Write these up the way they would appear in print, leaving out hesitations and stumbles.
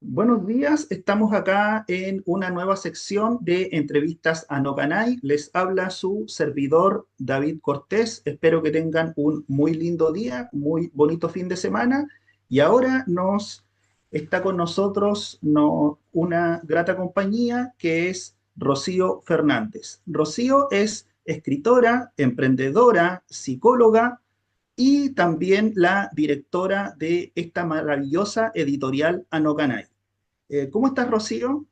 Buenos días, estamos acá en una nueva sección de entrevistas a Nocanay. Les habla su servidor David Cortés. Espero que tengan un muy lindo día, muy bonito fin de semana. Y ahora nos está con nosotros una grata compañía que es Rocío Fernández. Rocío es escritora, emprendedora, psicóloga y también la directora de esta maravillosa editorial Anocanay. ¿Cómo estás, Rocío?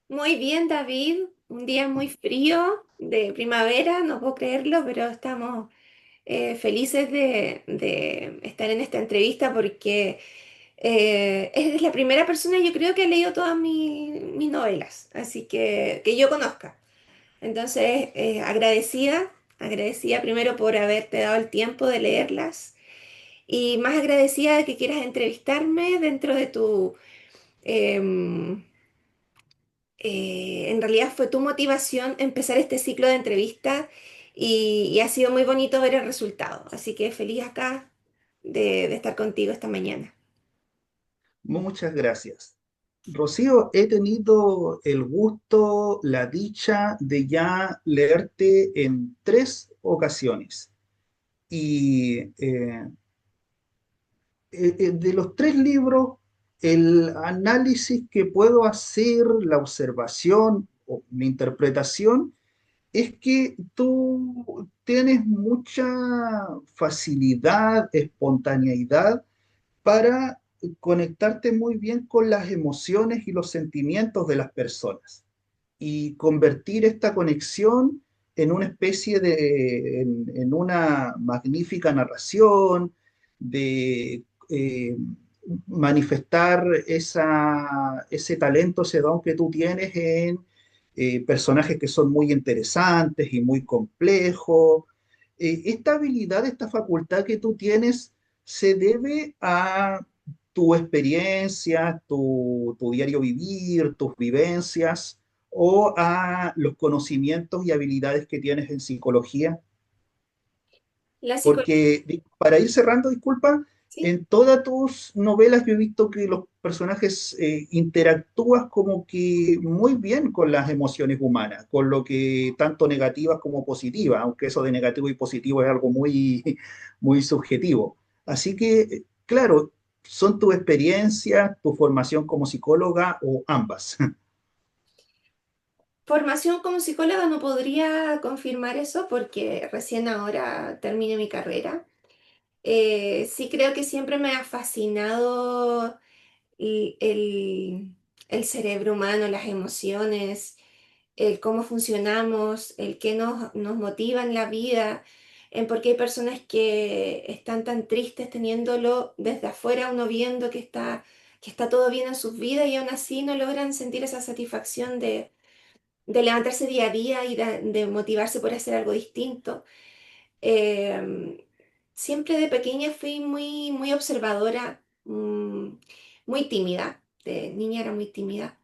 Muy bien, David. Un día muy frío de primavera, no puedo creerlo, pero estamos felices de estar en esta entrevista porque es la primera persona, yo creo, que ha leído todas mis novelas, así que yo conozca. Entonces, agradecida primero por haberte dado el tiempo de leerlas y más agradecida de que quieras entrevistarme dentro de tu... em, en realidad fue tu motivación empezar este ciclo de entrevistas y ha sido muy bonito ver el resultado. Así que feliz acá de estar contigo esta mañana. Muchas gracias. Rocío, he tenido el gusto, la dicha de ya leerte en tres ocasiones. Y de los tres libros, el análisis que puedo hacer, la observación o mi interpretación, es que tú tienes mucha facilidad, espontaneidad para conectarte muy bien con las emociones y los sentimientos de las personas y convertir esta conexión en una especie en una magnífica narración, de manifestar ese talento, ese don que tú tienes en personajes que son muy interesantes y muy complejos. Esta habilidad, esta facultad que tú tienes, se debe a tu experiencia, tu diario vivir, tus vivencias, o a los conocimientos y habilidades que tienes en psicología. La psicología, Porque para ir cerrando, disculpa, sí. en todas tus novelas yo he visto que los personajes interactúas como que muy bien con las emociones humanas, con lo que tanto negativas como positivas, aunque eso de negativo y positivo es algo muy, muy subjetivo. Así que, claro, son tu experiencia, tu formación como psicóloga o ambas. Formación como psicóloga no podría confirmar eso porque recién ahora terminé mi carrera. Sí creo que siempre me ha fascinado el, el- el cerebro humano, las emociones, el cómo funcionamos, el qué nos motiva en la vida, en por qué hay personas que están tan tristes teniéndolo desde afuera, uno viendo que está todo bien en sus vidas y aún así no logran sentir esa satisfacción de levantarse día a día y de motivarse por hacer algo distinto. Eh, Siempre de pequeña fui muy observadora, muy tímida, de niña era muy tímida,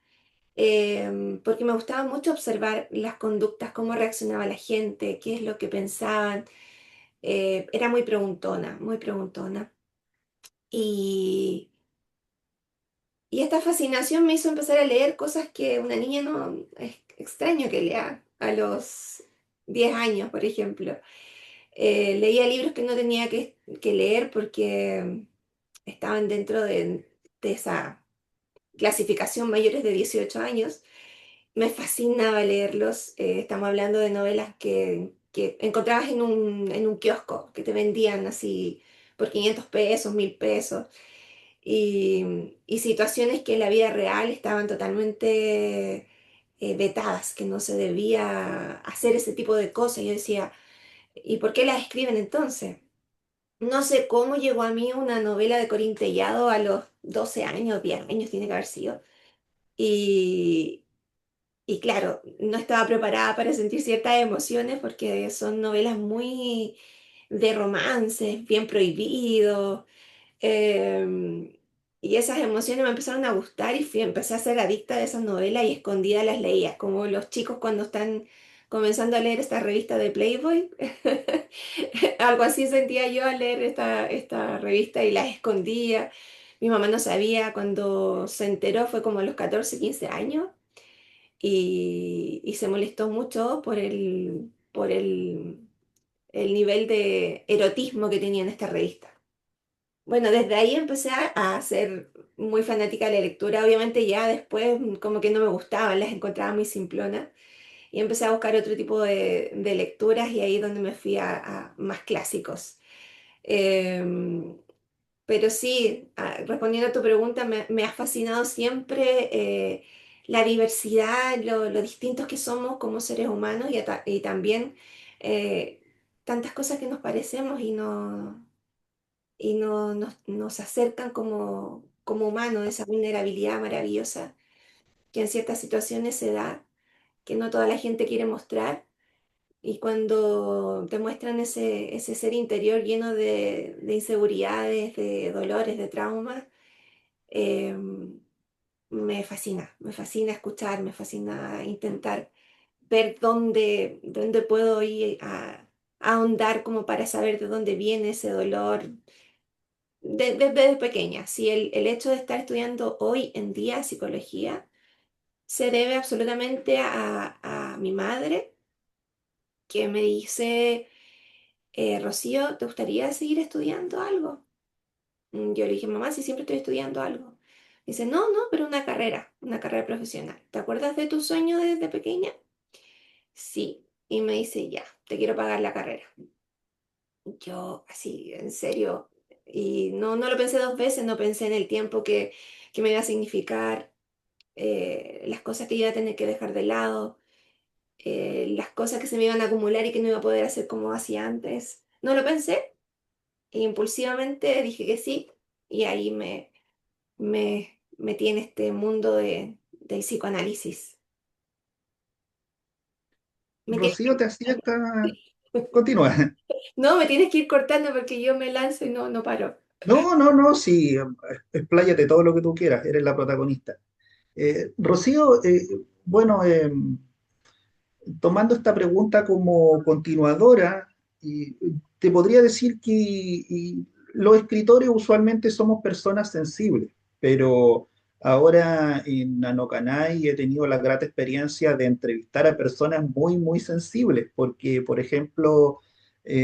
porque me gustaba mucho observar las conductas, cómo reaccionaba la gente, qué es lo que pensaban. Era muy preguntona, muy preguntona. Y, y esta fascinación me hizo empezar a leer cosas que una niña no, es extraño que lea a los 10 años, por ejemplo. Leía libros que no tenía que leer porque estaban dentro de esa clasificación mayores de 18 años. Me fascinaba leerlos. Estamos hablando de novelas que encontrabas en un kiosco, que te vendían así por 500 pesos, 1000 pesos, y situaciones que en la vida real estaban totalmente vetadas, que no se debía hacer ese tipo de cosas. Yo decía, ¿y por qué las escriben entonces? No sé cómo llegó a mí una novela de Corín Tellado a los 12 años, 10 años tiene que haber sido. Y, y claro, no estaba preparada para sentir ciertas emociones porque son novelas muy de romances, bien prohibidos. Y esas emociones me empezaron a gustar y empecé a ser adicta de esas novelas y escondida las leía, como los chicos cuando están comenzando a leer esta revista de Playboy. Algo así sentía yo al leer esta revista y las escondía. Mi mamá no sabía, cuando se enteró fue como a los 14 15 años y se molestó mucho por el nivel de erotismo que tenía en esta revista. Bueno, desde ahí empecé a ser muy fanática de la lectura. Obviamente ya después como que no me gustaban, las encontraba muy simplonas. Y empecé a buscar otro tipo de lecturas y ahí es donde me fui a más clásicos. Em, pero sí, respondiendo a tu pregunta, me ha fascinado siempre la diversidad, lo distintos que somos como seres humanos y también eh, tantas cosas que nos parecemos y no nos acercan como humanos, esa vulnerabilidad maravillosa que en ciertas situaciones se da, que no toda la gente quiere mostrar. Y cuando te muestran ese ser interior lleno de inseguridades, de dolores, de traumas, eh, me fascina escuchar, me fascina intentar ver dónde puedo ir a ahondar como para saber de dónde viene ese dolor desde pequeña. Si el hecho de estar estudiando hoy en día psicología se debe absolutamente a mi madre, que me dice, Rocío, ¿te gustaría seguir estudiando algo? Yo le dije, mamá, si siempre estoy estudiando algo. Dice, no, no, pero una carrera profesional. ¿Te acuerdas de tu sueño desde pequeña? Sí. Y me dice, ya, te quiero pagar la carrera. Yo, así, en serio. Y no lo pensé dos veces, no pensé en el tiempo que me iba a significar, las cosas que iba a tener que dejar de lado, las cosas que se me iban a acumular y que no iba a poder hacer como hacía antes. No lo pensé. E impulsivamente dije que sí. Y ahí me metí en este mundo del psicoanálisis. Me tienes Rocío, que- te hacía esta... Continúa. No, me tienes que ir cortando porque yo me lanzo y no paro. No, no, no, sí, expláyate todo lo que tú quieras, eres la protagonista. Rocío, bueno, tomando esta pregunta como continuadora, y te podría decir que los escritores usualmente somos personas sensibles, pero ahora en Anocanay he tenido la grata experiencia de entrevistar a personas muy, muy sensibles, porque, por ejemplo,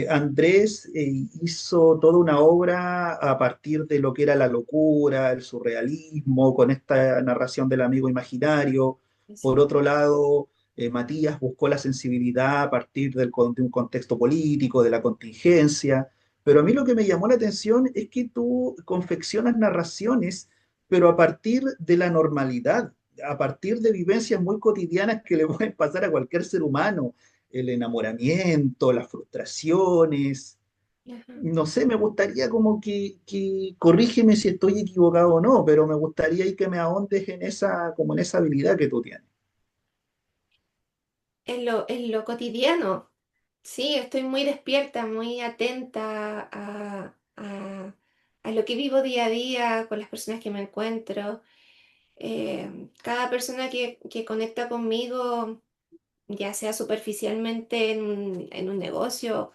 Andrés hizo toda una obra a partir de lo que era la locura, el surrealismo, con esta narración del amigo imaginario. Por Sí. otro lado, Matías buscó la sensibilidad a partir de un contexto político, de la contingencia, pero a mí lo que me llamó la atención es que tú confeccionas narraciones, pero a partir de la normalidad, a partir de vivencias muy cotidianas que le pueden pasar a cualquier ser humano, el enamoramiento, las frustraciones. Ajá. No sé, me gustaría como corrígeme si estoy equivocado o no, pero me gustaría y que me ahondes en esa, como en esa habilidad que tú tienes. En lo cotidiano, sí, estoy muy despierta, muy atenta a lo que vivo día a día con las personas que me encuentro. Cada persona que conecta conmigo, ya sea superficialmente en un negocio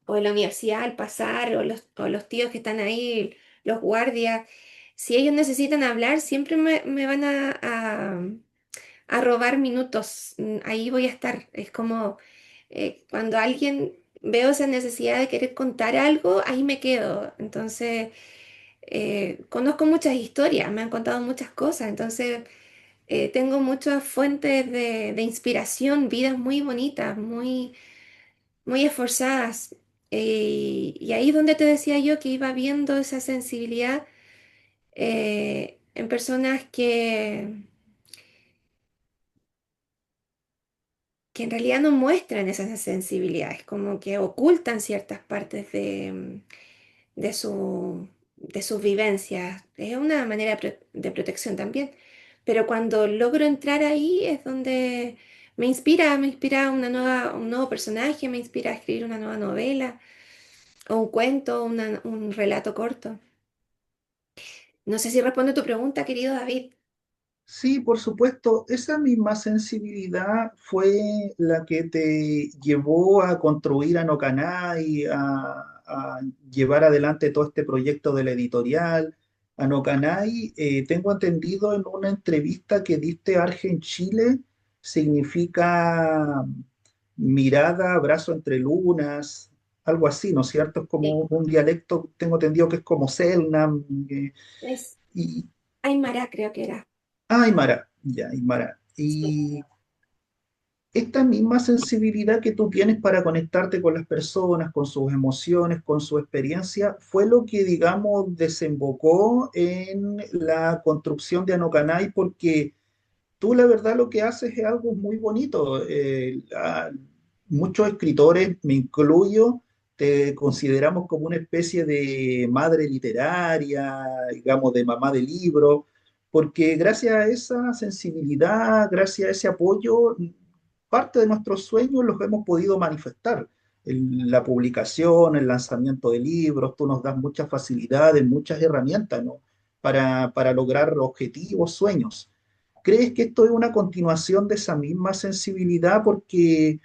o en la universidad al pasar, o los tíos que están ahí, los guardias, si ellos necesitan hablar, siempre me van a robar minutos. Ahí voy a estar. Es como cuando alguien veo esa necesidad de querer contar algo, ahí me quedo. Entonces, conozco muchas historias, me han contado muchas cosas, entonces tengo muchas fuentes de inspiración, vidas muy bonitas, muy, muy esforzadas. Y ahí es donde te decía yo que iba viendo esa sensibilidad en personas que en realidad no muestran esas sensibilidades, como que ocultan ciertas partes de sus vivencias. Es una manera de protección también. Pero cuando logro entrar ahí es donde me inspira un nuevo personaje, me inspira a escribir una nueva novela, o un cuento, un relato corto. No sé si responde tu pregunta, querido David. Sí, por supuesto, esa misma sensibilidad fue la que te llevó a construir Anocanay, a llevar adelante todo este proyecto de la editorial. Anocanay, tengo entendido en una entrevista que diste a Argen Chile, significa mirada, brazo entre lunas, algo así, ¿no es cierto? Es como Sí, un dialecto, tengo entendido que es como Selnam, es y Aymara, creo que era. Aymara, ya, Aymara. Sí. Y esta misma sensibilidad que tú tienes para conectarte con las personas, con sus emociones, con su experiencia, fue lo que, digamos, desembocó en la construcción de Anocanay, porque tú la verdad lo que haces es algo muy bonito. Muchos escritores, me incluyo, te consideramos como una especie de madre literaria, digamos, de mamá de libro, porque gracias a esa sensibilidad, gracias a ese apoyo, parte de nuestros sueños los hemos podido manifestar. La publicación, el lanzamiento de libros, tú nos das muchas facilidades, muchas herramientas, ¿no? Para lograr objetivos, sueños. ¿Crees que esto es una continuación de esa misma sensibilidad? Porque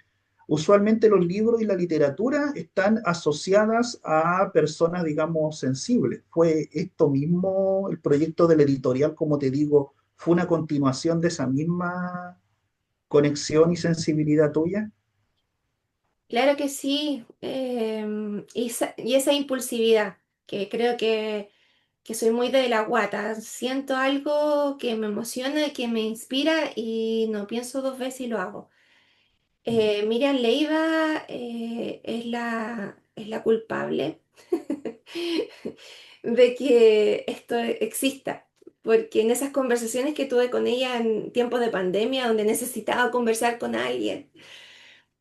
usualmente los libros y la literatura están asociadas a personas, digamos, sensibles. ¿Fue esto mismo, el proyecto del editorial, como te digo, fue una continuación de esa misma conexión y sensibilidad tuya? Claro que sí, y esa impulsividad, que creo que soy muy de la guata, siento algo que me emociona, que me inspira y no pienso dos veces y lo hago. Miriam Leiva es la culpable de que esto exista, porque en esas conversaciones que tuve con ella en tiempos de pandemia, donde necesitaba conversar con alguien,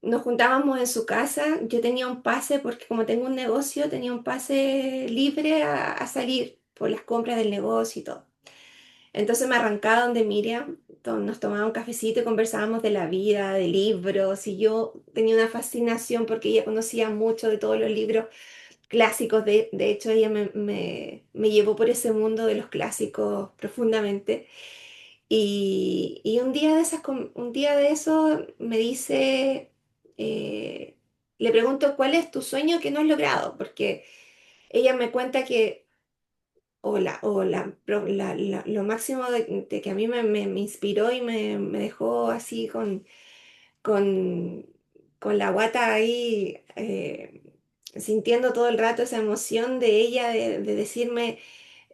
nos juntábamos en su casa, yo tenía un pase, porque como tengo un negocio, tenía un pase libre a salir por las compras del negocio y todo. Entonces me arrancaba donde Miriam, nos tomaba un cafecito y conversábamos de la vida, de libros, y yo tenía una fascinación porque ella conocía mucho de todos los libros clásicos, de hecho ella me llevó por ese mundo de los clásicos profundamente. Y un día de un día de eso me dice, eh, le pregunto, ¿cuál es tu sueño que no has logrado? Porque ella me cuenta que lo máximo de que a mí me inspiró y me dejó así con, con la guata ahí, sintiendo todo el rato esa emoción de ella de decirme,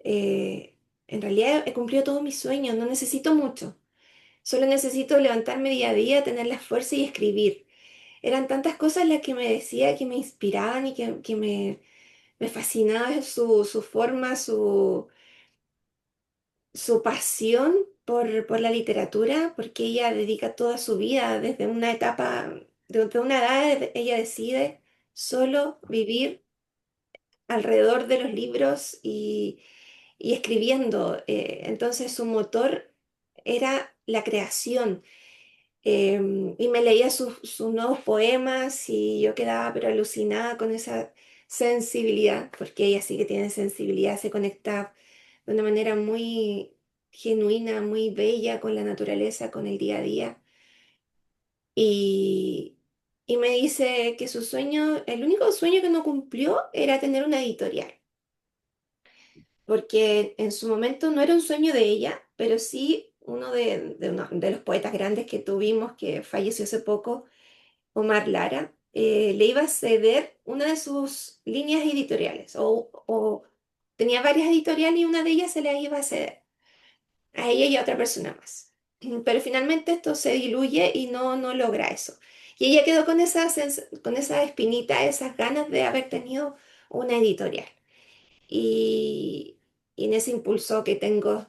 eh, en realidad he cumplido todos mis sueños, no necesito mucho, solo necesito levantarme día a día, tener la fuerza y escribir. Eran tantas cosas las que me decía, que me inspiraban y que me fascinaba su forma, su pasión por la literatura, porque ella dedica toda su vida, desde una etapa, desde una edad, ella decide solo vivir alrededor de los libros y escribiendo. Entonces su motor era la creación. Y me leía sus nuevos poemas y yo quedaba pero alucinada con esa sensibilidad, porque ella sí que tiene sensibilidad, se conecta de una manera muy genuina, muy bella con la naturaleza, con el día a día. Y, y me dice que su sueño, el único sueño que no cumplió era tener una editorial, porque en su momento no era un sueño de ella, pero sí uno de los poetas grandes que tuvimos, que falleció hace poco, Omar Lara, le iba a ceder una de sus líneas editoriales, o tenía varias editoriales y una de ellas se la iba a ceder a ella y a otra persona más. Pero finalmente esto se diluye y no logra eso. Y ella quedó con con esa espinita, esas ganas de haber tenido una editorial. Y, y en ese impulso que tengo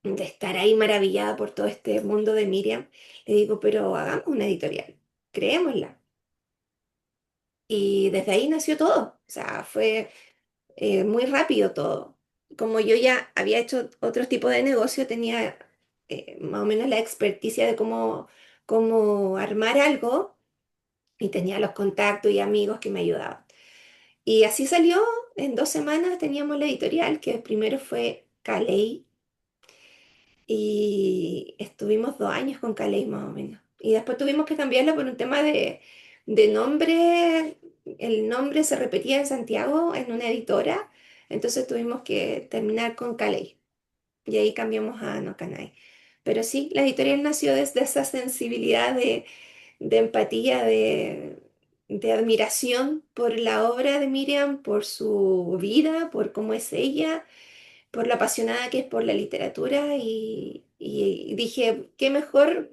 de estar ahí maravillada por todo este mundo de Miriam, le digo, pero hagamos una editorial, creémosla. Y desde ahí nació todo. O sea, fue muy rápido todo. Como yo ya había hecho otros tipos de negocio, tenía más o menos la experticia de cómo armar algo y tenía los contactos y amigos que me ayudaban. Y así salió, en 2 semanas teníamos la editorial, que primero fue Caley y estuvimos 2 años con Caley más o menos. Y después tuvimos que cambiarla por un tema de nombre. El nombre se repetía en Santiago en una editora, Entonces tuvimos que terminar con Calais y ahí cambiamos a No Canai. Pero sí, la editorial nació desde esa sensibilidad de empatía, de admiración por la obra de Miriam, por su vida, por cómo es ella, por lo apasionada que es por la literatura y dije, qué mejor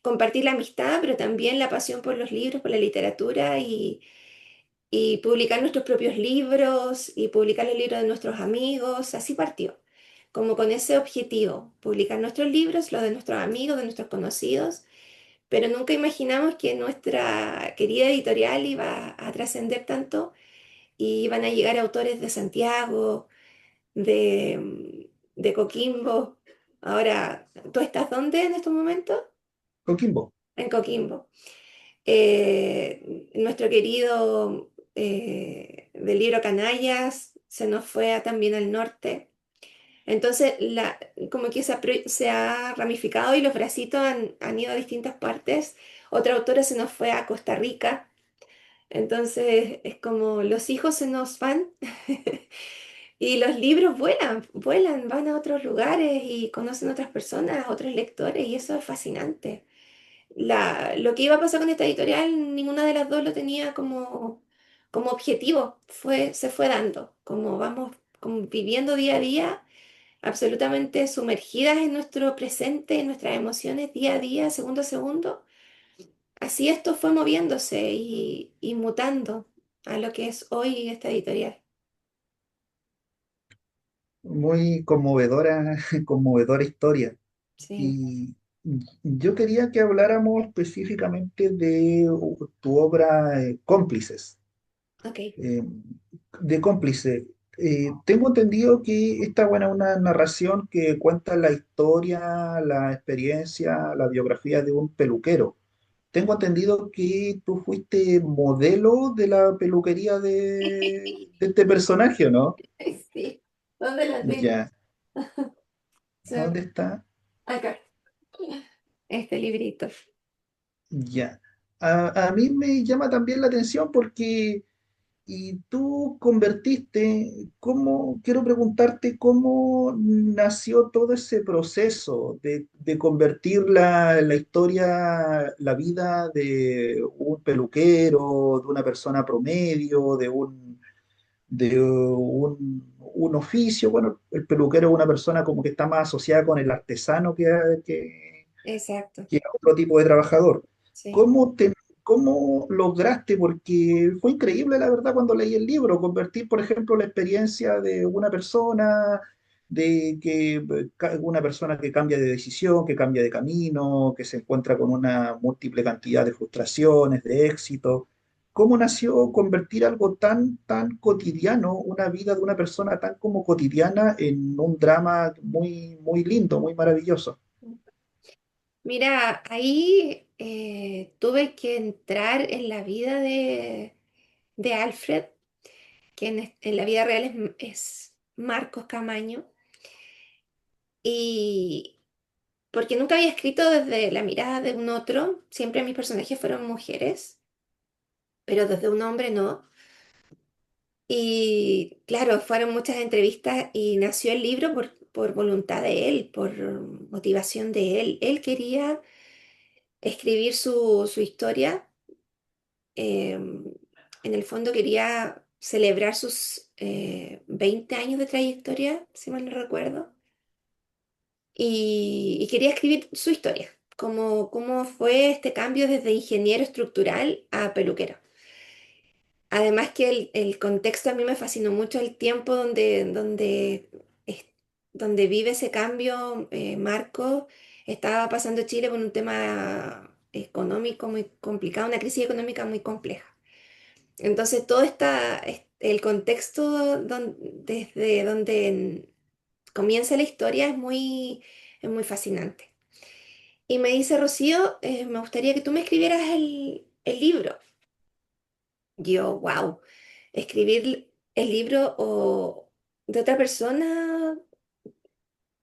compartir la amistad, pero también la pasión por los libros, por la literatura y publicar nuestros propios libros y publicar los libros de nuestros amigos. Así partió, como con ese objetivo, publicar nuestros libros, los de nuestros amigos, de nuestros conocidos, pero nunca imaginamos que nuestra querida editorial iba a trascender tanto y iban a llegar autores de Santiago, de Coquimbo. Ahora, ¿tú estás dónde en estos momentos? Coquimbo. En Coquimbo. Nuestro querido del libro Canallas se nos fue también al norte. Entonces, como que se ha ramificado y los bracitos han ido a distintas partes. Otra autora se nos fue a Costa Rica. Entonces, es como los hijos se nos van y los libros vuelan, vuelan, van a otros lugares y conocen otras personas, otros lectores, y eso es fascinante. Lo que iba a pasar con esta editorial, ninguna de las dos lo tenía como objetivo, se fue dando, como vamos como viviendo día a día, absolutamente sumergidas en nuestro presente, en nuestras emociones día a día, segundo a segundo. Así esto fue moviéndose y mutando a lo que es hoy esta editorial. Muy conmovedora, conmovedora historia. Sí, Y yo quería que habláramos específicamente de tu obra Cómplices. ok. Eh, de Cómplice. Tengo entendido que esta buena una narración que cuenta la historia, la experiencia, la biografía de un peluquero. Tengo entendido que tú fuiste modelo de la peluquería de este personaje, ¿o no? Sí, ¿dónde la tengo? Ya. Sí, ¿Dónde está? acá, este librito. Ya. A mí me llama también la atención porque y tú convertiste, quiero preguntarte cómo nació todo ese proceso de convertir la historia, la vida de un peluquero, de una persona promedio, un oficio. Bueno, el peluquero es una persona como que está más asociada con el artesano que, Exacto, que a otro tipo de trabajador. sí. ¿Cómo, te, ¿Cómo lograste? Porque fue increíble, la verdad, cuando leí el libro, convertir, por ejemplo, la experiencia de una persona, una persona que cambia de decisión, que cambia de camino, que se encuentra con una múltiple cantidad de frustraciones, de éxito. ¿Cómo nació convertir algo tan cotidiano, una vida de una persona tan como cotidiana, en un drama muy lindo, muy maravilloso? Mira, ahí tuve que entrar en la vida de Alfred, que en la vida real es Marcos Camaño, y porque nunca había escrito desde la mirada de un otro, siempre mis personajes fueron mujeres, pero desde un hombre no. Y claro, fueron muchas entrevistas y nació el libro por voluntad de él, por motivación de él. Él quería escribir su historia. En el fondo quería celebrar sus 20 años de trayectoria, si mal no recuerdo, y quería escribir su historia, cómo fue este cambio desde ingeniero estructural a peluquero. Además que el contexto a mí me fascinó mucho el tiempo es- donde vive ese cambio. Marco estaba pasando Chile por un tema económico muy complicado, una crisis económica muy compleja. Entonces todo el contexto desde donde comienza la historia es muy fascinante. Y me dice, Rocío, me gustaría que tú me escribieras el libro. Yo, wow, escribir el libro de otra persona,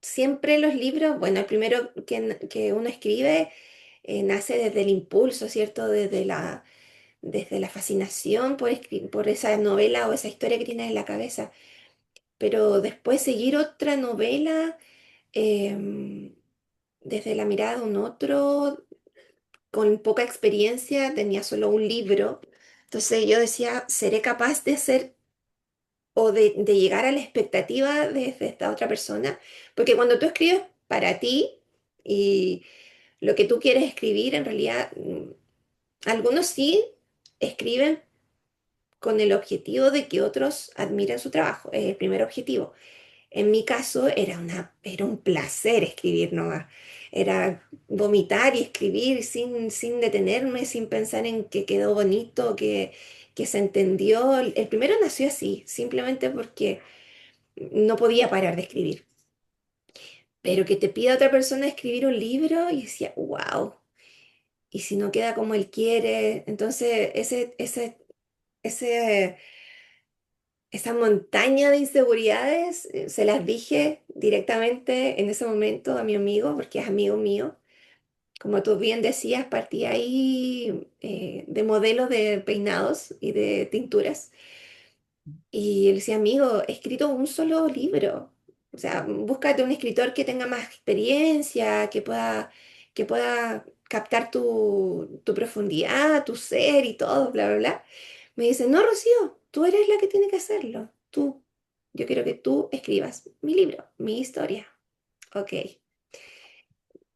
siempre los libros, bueno, el primero que uno escribe nace desde el impulso, ¿cierto? desde la fascinación por esa novela o esa historia que tienes en la cabeza. Pero después seguir otra novela em, desde la mirada de un otro, con poca experiencia, tenía solo un libro. Entonces yo decía, ¿seré capaz de hacer o de llegar a la expectativa de esta otra persona? Porque cuando tú escribes para ti y lo que tú quieres escribir, en realidad, algunos sí escriben con el objetivo de que otros admiren su trabajo, es el primer objetivo. En mi caso era un placer escribir nomás. Era vomitar y escribir sin detenerme, sin pensar en que quedó bonito, que se entendió. El primero nació así, simplemente porque no podía parar de escribir. Pero que te pida otra persona escribir un libro y decía, wow, y si no queda como él quiere, entonces ese, esa montaña de inseguridades se las dije directamente en ese momento a mi amigo, porque es amigo mío. Como tú bien decías, partí ahí de modelos de peinados y de tinturas. Y él decía, amigo, he escrito un solo libro. O sea, búscate un escritor que tenga más experiencia, que pueda captar tu profundidad, tu ser y todo, bla, bla, bla. Me dice, no, Rocío, tú eres la que tiene que hacerlo. Yo quiero que tú escribas mi libro, mi historia. Ok.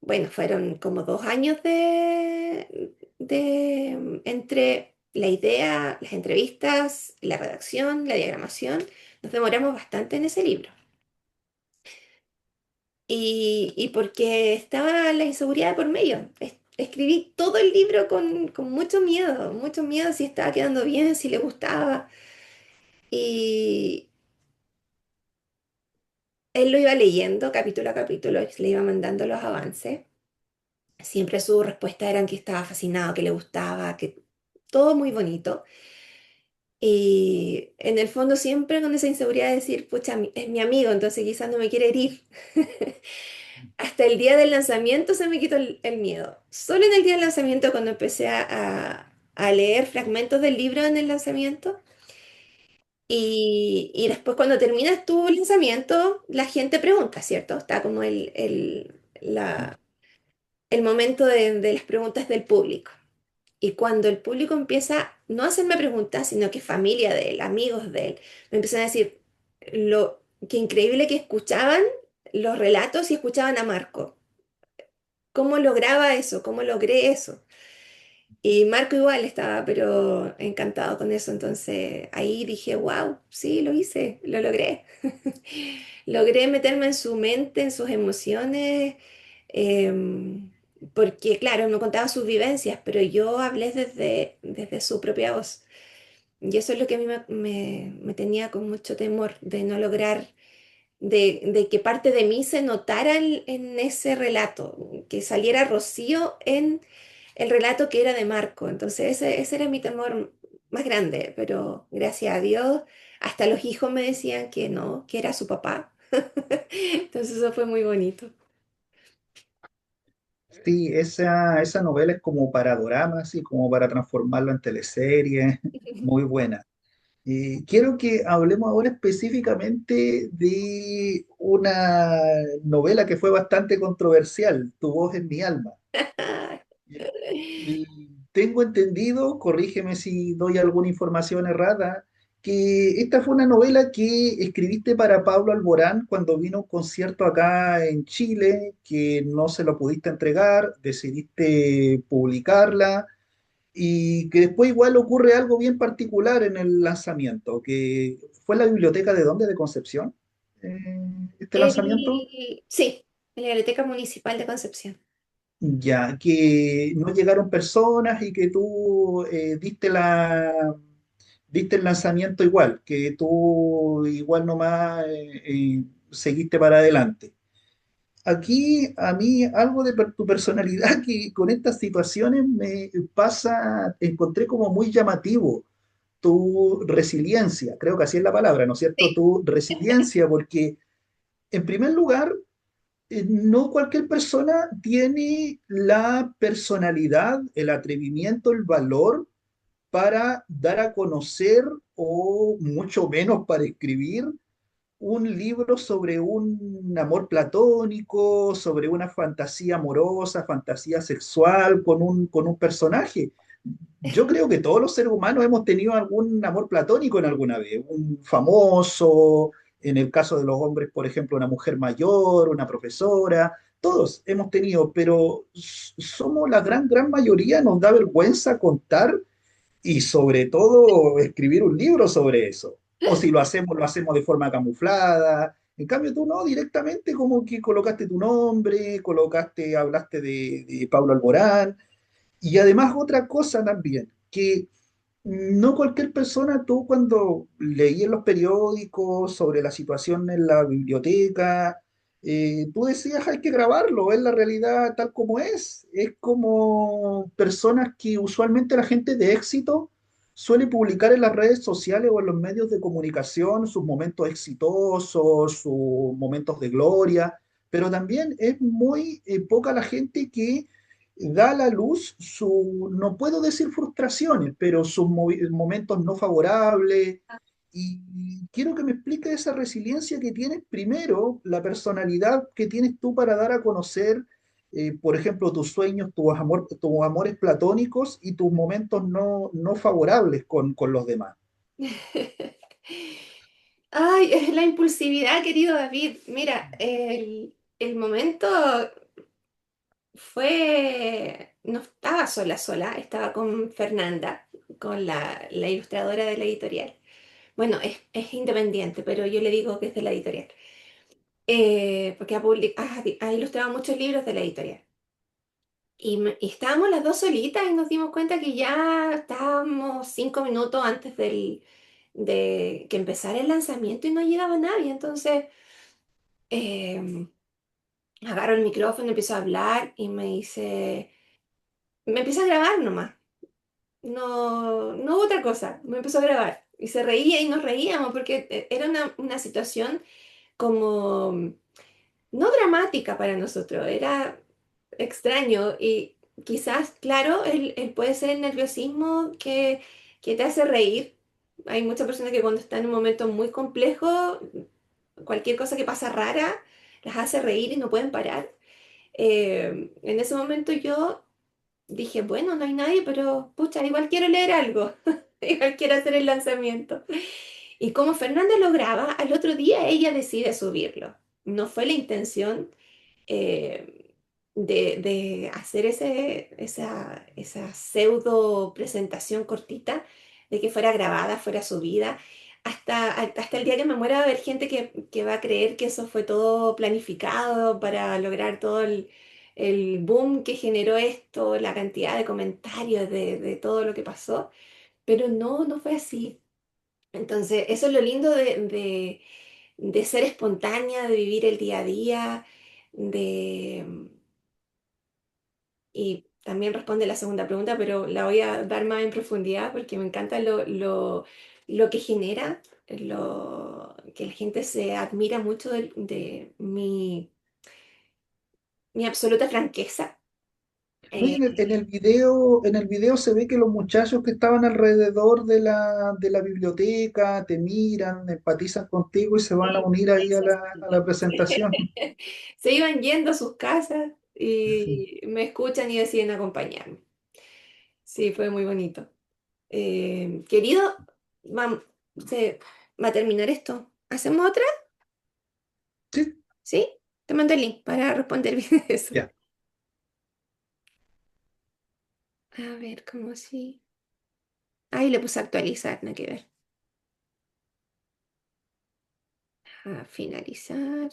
Bueno, fueron como 2 años entre la idea, las entrevistas, la redacción, la diagramación. Nos demoramos bastante en ese libro. Y porque estaba la inseguridad de por medio. Escribí todo el libro con mucho miedo si estaba quedando bien, si le gustaba. Y él lo iba leyendo capítulo a capítulo, le iba mandando los avances. Siempre su respuesta eran que estaba fascinado, que le gustaba, que todo muy bonito. Y en el fondo siempre con esa inseguridad de decir, pucha, es mi amigo, entonces quizás no me quiere herir. Hasta el día del lanzamiento se me quitó el miedo. Solo en el día del lanzamiento, cuando empecé a leer fragmentos del libro en el lanzamiento, y después cuando terminas tu lanzamiento, la gente pregunta, ¿cierto? Está como el momento de las preguntas del público. Y cuando el público empieza no a hacerme preguntas, sino que familia de él, amigos de él, me empiezan a decir lo que increíble que escuchaban los relatos y escuchaban a Marco. ¿Cómo lograba eso? ¿Cómo logré eso? Y Marco igual estaba, pero encantado con eso. Entonces ahí dije, wow, sí, lo hice, lo logré. Logré meterme en su mente, en sus emociones, em, porque claro, él me contaba sus vivencias, pero yo hablé desde su propia voz. Y eso es lo que a mí me tenía con mucho temor de no lograr, de que parte de mí se notara en ese relato, que saliera Rocío en el relato que era de Marco. Entonces ese era mi temor más grande, pero gracias a Dios, hasta los hijos me decían que no, que era su papá. Entonces eso fue muy bonito. Sí, esa novela es como para dorama, así como para transformarlo en teleserie, muy buena. Quiero que hablemos ahora específicamente de una novela que fue bastante controversial, Tu voz en mi alma. Tengo entendido, corrígeme si doy alguna información errada, que esta fue una novela que escribiste para Pablo Alborán cuando vino a un concierto acá en Chile, que no se lo pudiste entregar, decidiste publicarla y que después igual ocurre algo bien particular en el lanzamiento, que fue en la biblioteca de dónde, de Concepción, este lanzamiento. Sí, en la Biblioteca Municipal de Concepción. Ya, que no llegaron personas y que tú diste el lanzamiento igual, que tú igual nomás seguiste para adelante. Aquí a mí algo de tu personalidad que con estas situaciones me pasa, encontré como muy llamativo tu resiliencia, creo que así es la palabra, ¿no es cierto? Sí. Tu resiliencia, porque en primer lugar, no cualquier persona tiene la personalidad, el atrevimiento, el valor para dar a conocer o mucho menos para escribir un libro sobre un amor platónico, sobre una fantasía amorosa, fantasía sexual con un personaje. Yo creo que todos los seres humanos hemos tenido algún amor platónico en alguna vez, un famoso, en el caso de los hombres, por ejemplo, una mujer mayor, una profesora, todos hemos tenido, pero somos la gran mayoría, nos da vergüenza contar y sobre todo escribir un libro sobre eso. O si lo hacemos de forma camuflada. En cambio, tú no, directamente como que colocaste tu nombre, colocaste, hablaste de Pablo Alborán. Y además otra cosa también, que no cualquier persona, tú cuando leí en los periódicos sobre la situación en la biblioteca, tú decías hay que grabarlo, es la realidad tal como es. Es como personas que usualmente la gente de éxito suele publicar en las redes sociales o en los medios de comunicación sus momentos exitosos, sus momentos de gloria, pero también es muy poca la gente que da a la luz su, no puedo decir frustraciones, pero sus momentos no favorables. Y quiero que me expliques esa resiliencia que tienes primero, la personalidad que tienes tú para dar a conocer, por ejemplo, tus sueños, tus amores platónicos y tus momentos no favorables con los demás. Ay, es la impulsividad, querido David. Mira, el momento no estaba sola, estaba con Fernanda, con la ilustradora de la editorial. Bueno, es independiente, pero yo le digo que es de la editorial. Porque ha ilustrado muchos libros de la editorial. Y estábamos las dos solitas y nos dimos cuenta que ya estábamos 5 minutos antes de que empezara el lanzamiento y no llegaba nadie. Entonces, eh, agarro el micrófono, empiezo a hablar y me empieza a grabar nomás. No hubo otra cosa, me empezó a grabar. Y se reía y nos reíamos porque era una situación como no dramática para nosotros, era extraño y quizás, claro, puede ser el nerviosismo que te hace reír. Hay muchas personas que cuando están en un momento muy complejo, cualquier cosa que pasa rara, las hace reír y no pueden parar. En ese momento yo dije, bueno, no hay nadie, pero pucha, igual quiero leer algo, igual quiero hacer el lanzamiento. Y como Fernanda lo graba, al otro día ella decide subirlo. No fue la intención eh, de hacer esa pseudo presentación cortita, de que fuera grabada, fuera subida. Hasta el día que me muera va a haber gente que va a creer que eso fue todo planificado para lograr todo el boom que generó esto, la cantidad de comentarios de todo lo que pasó, pero no fue así. Entonces, eso es lo lindo de ser espontánea, de vivir el día a día, de... Y también responde la segunda pregunta, pero la voy a dar más en profundidad porque me encanta lo que genera, que la gente se admira mucho de mi absoluta franqueza. No, y Eh, en el video se ve que los muchachos que estaban alrededor de la biblioteca te miran, empatizan contigo y se van a sí, unir ahí eso a la sí. presentación. Se iban yendo a sus casas Sí. y me escuchan y deciden acompañarme. Sí, fue muy bonito. Querido, vamos, se va a terminar esto. ¿Hacemos otra? Sí, ¿Sí? Te mando el link para responder bien eso. ya. A ver, ¿cómo así? Ahí le puse a actualizar, nada que ver. A finalizar.